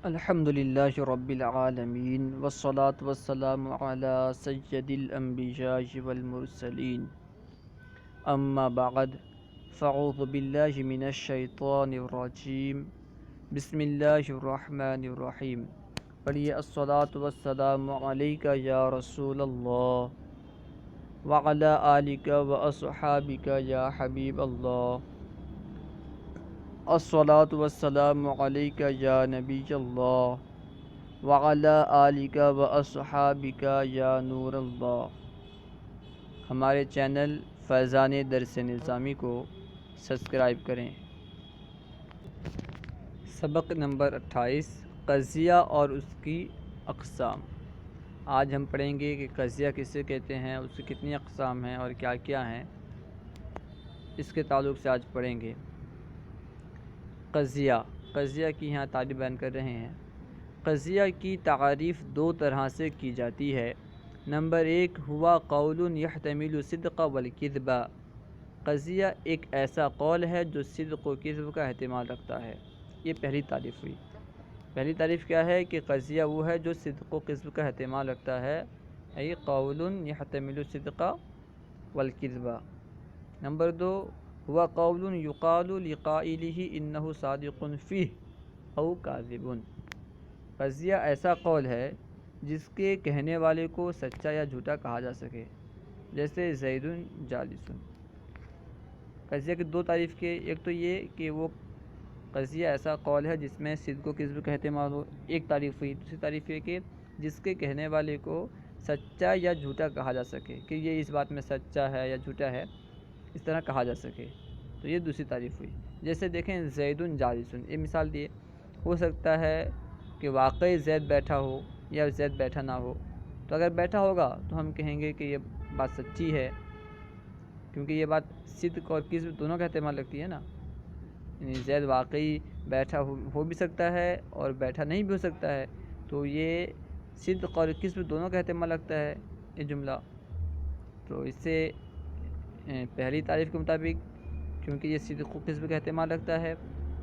الحمدللہ رب العالمین والصلاة والسلام علی سید الانبیاء والمرسلین اما بعد فاعوذ باللہ من الشیطان الرجیم بسم اللہ الرحمن الرحیم پڑھیے الصلاة والسلام علیکہ یا رسول اللہ وعلی آلک واصحابک یا حبیب اللہ الصلاۃ والسلام علیکہ یا نبی اللہ وعلی آلک واصحابک یا نور اللہ۔ ہمارے چینل فیضان درس نظامی کو سبسکرائب کریں۔ سبق نمبر 28 قضیہ اور اس کی اقسام۔ آج ہم پڑھیں گے کہ قضیہ کسے کہتے ہیں، اس کی کتنی اقسام ہیں اور کیا کیا ہیں، اس کے تعلق سے آج پڑھیں گے۔ قضیہ کی یہاں تعریف بیان کر رہے ہیں۔ قضیہ کی تعریف دو طرح سے کی جاتی ہے۔ نمبر 1 ہوا قول یحتمل صدق والکذب۔ قضیہ ایک ایسا قول ہے جو صدق و کذب کا احتمال رکھتا ہے۔ یہ پہلی تعریف ہوئی۔ پہلی تعریف کیا ہے کہ قضیہ وہ ہے جو صدق و کذب کا احتمال رکھتا ہے، ای قول یحتمل صدق والکذب۔ نمبر 2 ہوا قول یقال لقائلہ انہ صادق فیہ او کاذب۔ قضیہ ایسا قول ہے جس کے کہنے والے کو سچا یا جھوٹا کہا جا سکے، جیسے زید جالس۔ قضیہ کی دو تعریف کے، ایک تو یہ کہ وہ قضیہ ایسا قول ہے جس میں صدق و کذب کا احتمال ہو، ایک تعریف ہوئی۔ دوسری تعریف یہ کہ جس کے کہنے والے کو سچا یا جھوٹا کہا جا سکے، کہ یہ اس بات میں سچا ہے یا جھوٹا ہے، اس طرح کہا جا سکے، تو یہ دوسری تعریف ہوئی۔ جیسے دیکھیں زید جالس، یہ مثال دیے، ہو سکتا ہے کہ واقعی زید بیٹھا ہو یا زید بیٹھا نہ ہو، تو اگر بیٹھا ہوگا تو ہم کہیں گے کہ یہ بات سچی ہے، کیونکہ یہ بات صدق اور کذب دونوں کا احتمال رکھتی ہے نا، یعنی زید واقعی بیٹھا ہو بھی سکتا ہے اور بیٹھا نہیں بھی ہو سکتا ہے، تو یہ صدق اور کذب دونوں کا احتمال رکھتا ہے یہ جملہ۔ تو اس سے پہلی تعریف کے مطابق کیونکہ یہ صدق و کذب کا احتمال رکھتا ہے،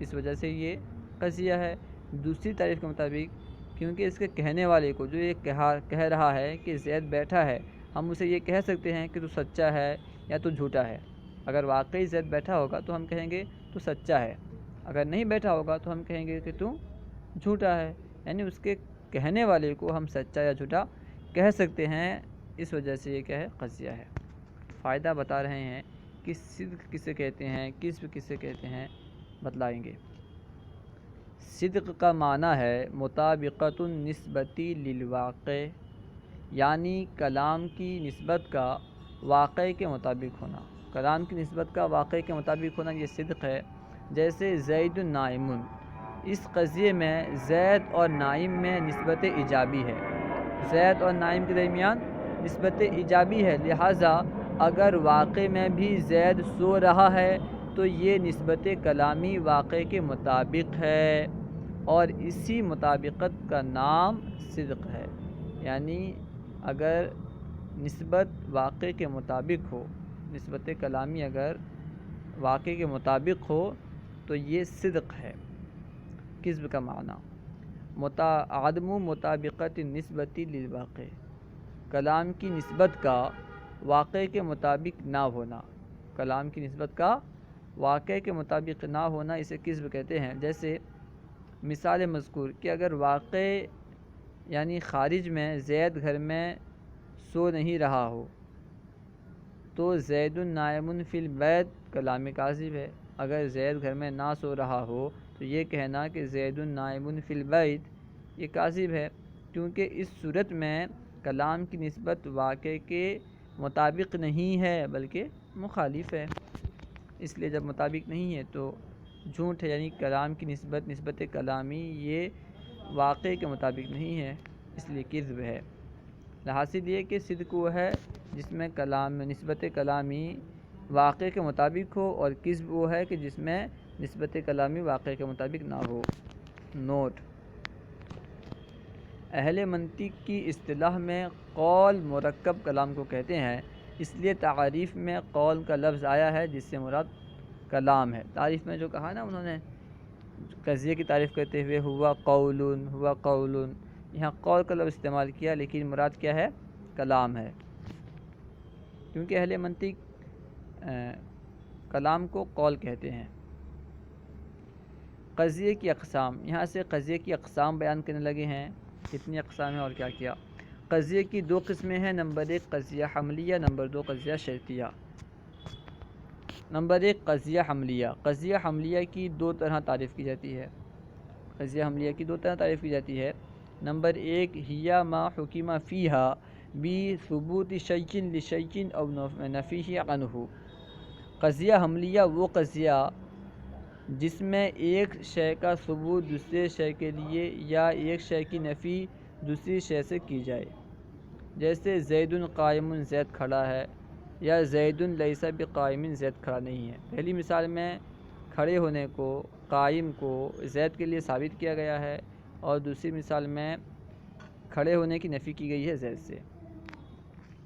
اس وجہ سے یہ قضیہ ہے۔ دوسری تعریف کے مطابق کیونکہ اس کے کہنے والے کو جو یہ کہہ رہا ہے کہ زید بیٹھا ہے، ہم اسے یہ کہہ سکتے ہیں کہ تو سچا ہے یا تو جھوٹا ہے۔ اگر واقعی زید بیٹھا ہوگا تو ہم کہیں گے تو سچا ہے، اگر نہیں بیٹھا ہوگا تو ہم کہیں گے کہ تو جھوٹا ہے، یعنی اس کے کہنے والے کو ہم سچا یا جھوٹا کہہ سکتے ہیں، اس وجہ سے یہ کیا ہے، قضیہ ہے۔ فائدہ بتا رہے ہیں کہ صدق کسے کہتے ہیں، کذب کسے کہتے ہیں، بتلائیں گے۔ صدق کا معنی ہے مطابقت النسبت للواقع، یعنی کلام کی نسبت کا واقعے کے مطابق ہونا۔ کلام کی نسبت کا واقعے کے مطابق ہونا یہ صدق ہے۔ جیسے زید نائم، اس قضیے میں زید اور نائم میں نسبت ایجابی ہے، زید اور نائم کے درمیان نسبت ایجابی ہے، لہٰذا اگر واقع میں بھی زید سو رہا ہے تو یہ نسبت کلامی واقع کے مطابق ہے، اور اسی مطابقت کا نام صدق ہے۔ یعنی اگر نسبت واقع کے مطابق ہو، نسبت کلامی اگر واقع کے مطابق ہو تو یہ صدق ہے۔ کذب کا معنی عدم مطابقت النسبت للواقع، کلام کی نسبت کا واقع کے مطابق نہ ہونا، کلام کی نسبت کا واقع کے مطابق نہ ہونا اسے کذب کہتے ہیں۔ جیسے مثال مذکور کہ اگر واقع یعنی خارج میں زید گھر میں سو نہیں رہا ہو تو زید نائم فی البیت کلام کاذب ہے۔ اگر زید گھر میں نہ سو رہا ہو تو یہ کہنا کہ زید نائم فی البیت یہ کاذب ہے، کیونکہ اس صورت میں کلام کی نسبت واقع کے مطابق نہیں ہے بلکہ مخالف ہے، اس لیے جب مطابق نہیں ہے تو جھوٹ ہے، یعنی کلام کی نسبت کلامی یہ واقع کے مطابق نہیں ہے، اس لیے کذب ہے۔ حاصل یہ کہ صدق وہ ہے جس میں نسبت کلامی واقع کے مطابق ہو، اور کذب وہ ہے کہ جس میں نسبت کلامی واقع کے مطابق نہ ہو۔ نوٹ: اہل منطق کی اصطلاح میں قول مرکب کلام کو کہتے ہیں، اس لیے تعریف میں قول کا لفظ آیا ہے جس سے مراد کلام ہے۔ تعریف میں جو کہا نا انہوں نے قضیے کی تعریف کرتے ہوئے ہوا قولن، یہاں قول کا لفظ استعمال کیا، لیکن مراد کیا ہے؟ کلام ہے، کیونکہ اہل منطق کلام کو قول کہتے ہیں۔ قضیے کی اقسام، یہاں سے قضیے کی اقسام بیان کرنے لگے ہیں، کتنی اقسام ہیں اور کیا کیا۔ قضیے کی دو قسمیں ہیں، نمبر 1 قضیہ حملیہ، نمبر 2 قضیہ شرطیہ۔ نمبر 1 قضیہ حملیہ۔ قضیہ حملیہ کی دو طرح تعریف کی جاتی ہے، قضیہ حملیہ کی دو طرح تعریف کی جاتی ہے۔ نمبر 1 ہیا ما حکم فیہا بثبوت شیء لشیء او نفیہ عنہ۔ قضیہ حملیہ وہ قضیہ جس میں ایک شے کا ثبوت دوسرے شے کے لیے یا ایک شے کی نفی دوسری شے سے کی جائے، جیسے زید قائم، زید کھڑا ہے، یا زید لیس بقائم، زید کھڑا نہیں ہے۔ پہلی مثال میں کھڑے ہونے کو، قائم کو زید کے لیے ثابت کیا گیا ہے، اور دوسری مثال میں کھڑے ہونے کی نفی کی گئی ہے زید سے۔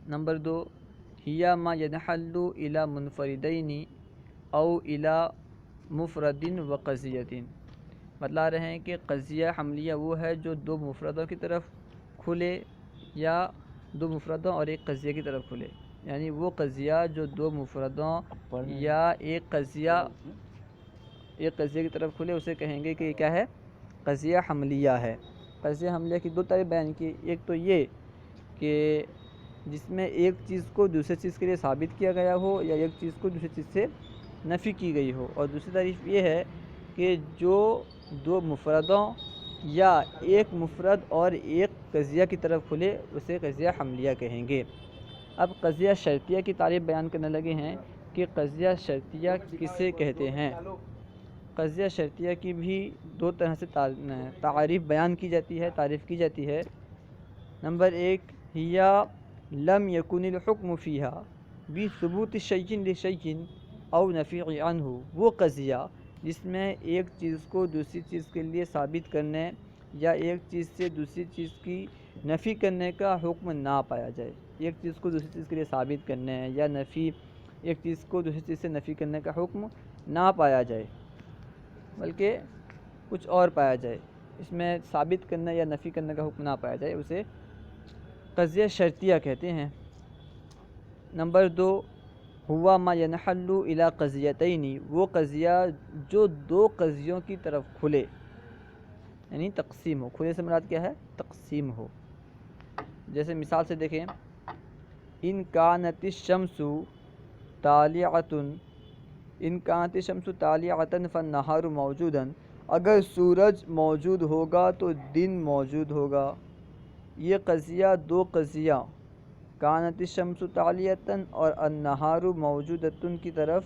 نمبر 2 ہیا ما ینحل الی منفردین او الی مفرد و قضیۃ۔ بتلا رہے ہیں کہ قضیہ حملیہ وہ ہے جو دو مفردوں کی طرف کھلے، یا دو مفردوں اور ایک قضیہ کی طرف کھلے، یعنی وہ قضیہ جو دو مفردوں یا ایک قضیہ کی طرف کھلے، اسے کہیں گے کہ یہ کیا ہے؟ قضیہ حملیہ ہے۔ قضیہ حملیہ کی دو تعریف بیان کی، ایک تو یہ کہ جس میں ایک چیز کو دوسرے چیز کے لیے ثابت کیا گیا ہو، یا ایک چیز کو دوسری چیز سے نفی کی گئی ہو، اور دوسری تعریف یہ ہے کہ جو دو مفردوں یا ایک مفرد اور ایک قضیہ کی طرف کھلے، اسے قضیہ حملیہ کہیں گے۔ اب قضیہ شرطیہ کی تعریف بیان کرنے لگے ہیں کہ قضیہ شرطیہ کسے کہتے ہیں۔ قضیہ شرطیہ کی بھی دو طرح سے تعریف بیان کی جاتی ہے، تعریف کی جاتی ہے۔ نمبر 1 ہیا لم یکن الحکم فیہا بثبوت شیء لشیء او نفی عنہ۔ وہ قضیہ جس میں ایک چیز کو دوسری چیز کے لیے ثابت کرنے یا ایک چیز سے دوسری چیز کی نفی کرنے کا حکم نہ پایا جائے، ایک چیز کو دوسری چیز کے لیے ثابت کرنے یا ایک چیز کو دوسری چیز سے نفی کرنے کا حکم نہ پایا جائے، بلکہ کچھ اور پایا جائے، اس میں ثابت کرنے یا نفی کرنے کا حکم نہ پایا جائے، اسے قضیہ شرطیہ کہتے ہیں۔ نمبر 2 ہوا ما ینحل الی قضیتین۔ وہ قضیہ جو دو قضیوں کی طرف کھلے، یعنی تقسیم ہو۔ کھلے سے مراد کیا ہے؟ تقسیم ہو۔ جیسے مثال سے دیکھیں، ان کانت الشمس طالعۃ، ان کانت الشمس طالعۃ فالنہار موجودا۔ اگر سورج موجود ہوگا تو دن موجود ہوگا۔ یہ قضیہ دو قضیہ کانت الشمس طالعۃ اور النہار موجودۃ کی طرف،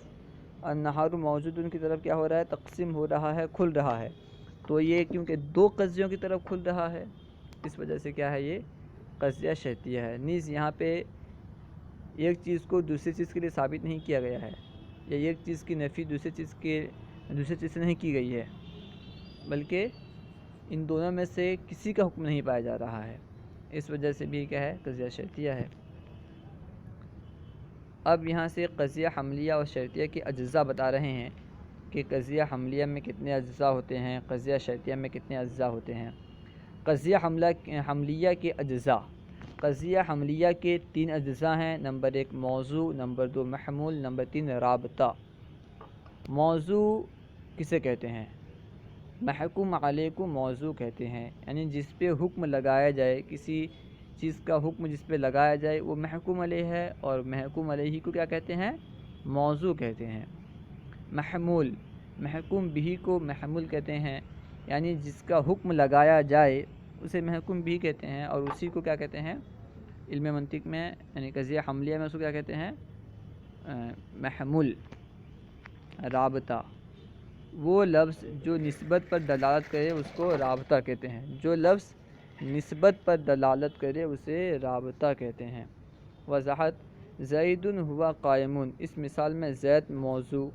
النہار موجود کی طرف کیا ہو رہا ہے؟ تقسیم ہو رہا ہے، کھل رہا ہے۔ تو یہ کیونکہ دو قضیوں کی طرف کھل رہا ہے، اس وجہ سے کیا ہے؟ یہ قضیہ شرطیہ ہے۔ نیز یہاں پہ ایک چیز کو دوسری چیز کے لیے ثابت نہیں کیا گیا ہے، یا ایک چیز کی نفی دوسری چیز سے نہیں کی گئی ہے، بلکہ ان دونوں میں سے کسی کا حکم نہیں پایا جا رہا ہے، اس وجہ سے بھی کیا ہے؟ قضیہ شرطیہ ہے۔ اب یہاں سے قضیہ حملیہ اور شرطیہ کے اجزاء بتا رہے ہیں کہ قضیہ حملیہ میں کتنے اجزاء ہوتے ہیں، قضیہ شرطیہ میں کتنے اجزاء ہوتے ہیں۔ قضیہ حملیہ کے اجزاء، قضیہ حملیہ کے 3 اجزاء ہیں۔ نمبر 1 موضوع، نمبر 2 محمول، نمبر 3 رابطہ۔ موضوع کسے کہتے ہیں؟ محکوم علیہ کو موضوع کہتے ہیں، یعنی جس پہ حکم لگایا جائے، کسی چیز کا حکم جس پہ لگایا جائے وہ محکوم علیہ ہے، اور محکوم علیہ کو کیا کہتے ہیں؟ موضوع کہتے ہیں۔ محمول، محکوم بھی کو محمول کہتے ہیں، یعنی جس کا حکم لگایا جائے اسے محکوم بھی کہتے ہیں، اور اسی کو کیا کہتے ہیں؟ علم منطق میں، یعنی قضیہ حملیہ میں اس کو کیا کہتے ہیں؟ محمول۔ رابطہ، وہ لفظ جو نسبت پر دلالت کرے اس کو رابطہ کہتے ہیں، جو لفظ نسبت پر دلالت کرے اسے رابطہ کہتے ہیں۔ وضاحت، زید ہوا قائم، اس مثال میں زید موضوع،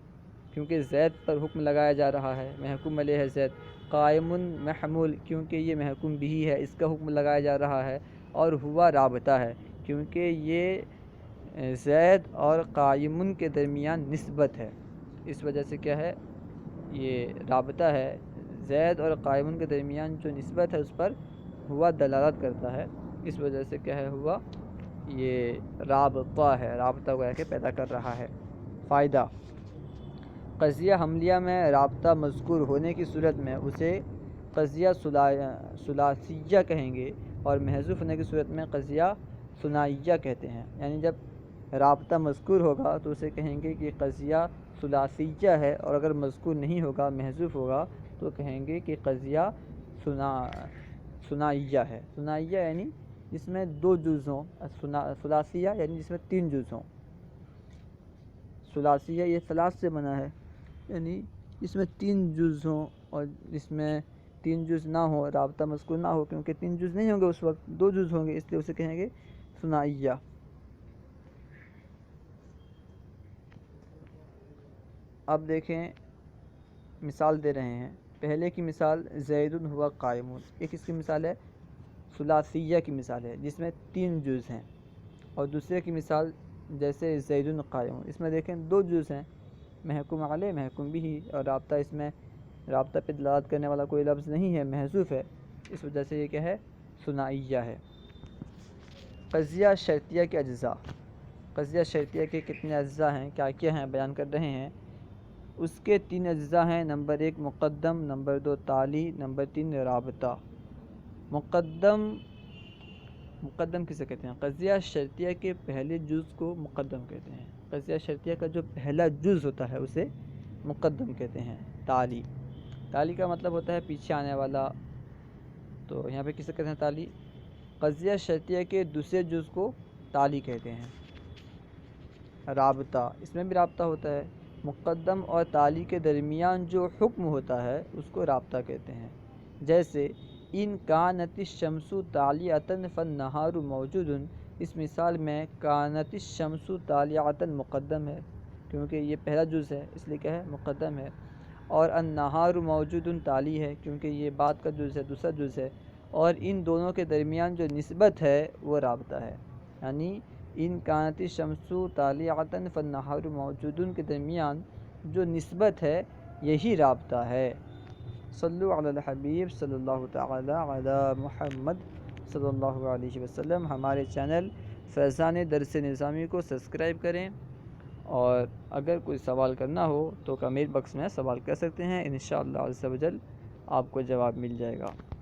کیونکہ زید پر حکم لگایا جا رہا ہے، محکوم علیہ ہے زید۔ قائم محمول، کیونکہ یہ محکوم بھی ہے، اس کا حکم لگایا جا رہا ہے، اور ہوا رابطہ ہے، کیونکہ یہ زید اور قائم کے درمیان نسبت ہے، اس وجہ سے کیا ہے؟ یہ رابطہ ہے زید اور قائمون کے درمیان جو نسبت ہے اس پر ہوا دلالت کرتا ہے، اس وجہ سے کیا ہے ہوا یہ رابطہ ہے، رابطہ گویا کہ پیدا کر رہا ہے۔ فائدہ: قضیہ حملیہ میں رابطہ مذکور ہونے کی صورت میں اسے قضیہ ثلاثیہ کہیں گے، اور محذوف ہونے کی صورت میں قضیہ ثنائیہ کہتے ہیں۔ یعنی جب رابطہ مذکور ہوگا تو اسے کہیں گے کہ قضیہ ثلاثیہ ہے، اور اگر مذکور نہیں ہوگا، محذوف ہوگا، تو کہیں گے کہ قضیہ ثنائیہ ہے۔ ثنائیہ یعنی جس میں 2 جز ہوں، ثلاثیہ یعنی جس میں 3 جز ہوں۔ ثلاثیہ یہ ثلاث سے بنا ہے، یعنی اس میں 3 جز ہوں، اور جس میں 3 جز نہ ہو، رابطہ مذکور نہ ہو، کیونکہ 3 جز نہیں ہوں گے اس وقت، 2 جز ہوں گے، اس لیے اسے کہیں گے ثنائیہ۔ اب دیکھیں مثال دے رہے ہیں۔ پہلے کی مثال زید ہوا قائمون، ایک اس کی مثال ہے ثلاثیہ کی مثال ہے جس میں 3 جز ہیں، اور دوسرے کی مثال جیسے زید قائمون، اس میں دیکھیں 2 جز ہیں، محکوم علیہ محکوم بھی، اور رابطہ اس میں رابطہ پہ دلالت کرنے والا کوئی لفظ نہیں ہے، محذوف ہے، اس وجہ سے یہ کیا ہے ثنائیہ ہے۔ قضیہ شرطیہ کے اجزاء: قضیہ شرطیہ کے کتنے اجزاء ہیں، کیا کیا ہیں، بیان کر رہے ہیں۔ اس کے 3 اجزاء ہیں: نمبر 1 مقدم، نمبر 2 تالی، نمبر 3 رابطہ۔ مقدم کسے کہتے ہیں؟ قضیہ شرطیہ کے پہلے جز کو مقدم کہتے ہیں۔ قضیہ شرطیہ کا جو پہلا جز ہوتا ہے اسے مقدم کہتے ہیں۔ تالی کا مطلب ہوتا ہے پیچھے آنے والا، تو یہاں پہ کسے کہتے ہیں؟ تالی۔ قضیہ شرطیہ کے دوسرے جز کو تالی کہتے ہیں۔ رابطہ، اس میں بھی رابطہ ہوتا ہے، مقدم اور تالی کے درمیان جو حکم ہوتا ہے اس کو رابطہ کہتے ہیں۔ جیسے ان کانت الشمس طالعۃ فالنہار موجود، اس مثال میں کانت الشمس طالعۃ مقدم ہے کیونکہ یہ پہلا جز ہے، اس لیے کیا ہے مقدم ہے، اور النہار موجود تالی ہے کیونکہ یہ بعد کا جز ہے، دوسرا جز ہے، اور ان دونوں کے درمیان جو نسبت ہے وہ رابطہ ہے۔ یعنی ان کانت الشمس طالعۃ فالنہار موجود کے درمیان جو نسبت ہے یہی رابطہ ہے۔ صلو علی الحبیب صلی اللہ تعالی علی محمد صلی اللہ علیہ وسلم۔ ہمارے چینل فیضان درس نظامی کو سبسکرائب کریں، اور اگر کوئی سوال کرنا ہو تو کمنٹ باکس میں سوال کر سکتے ہیں، انشاءاللہ عز و جل آپ کو جواب مل جائے گا۔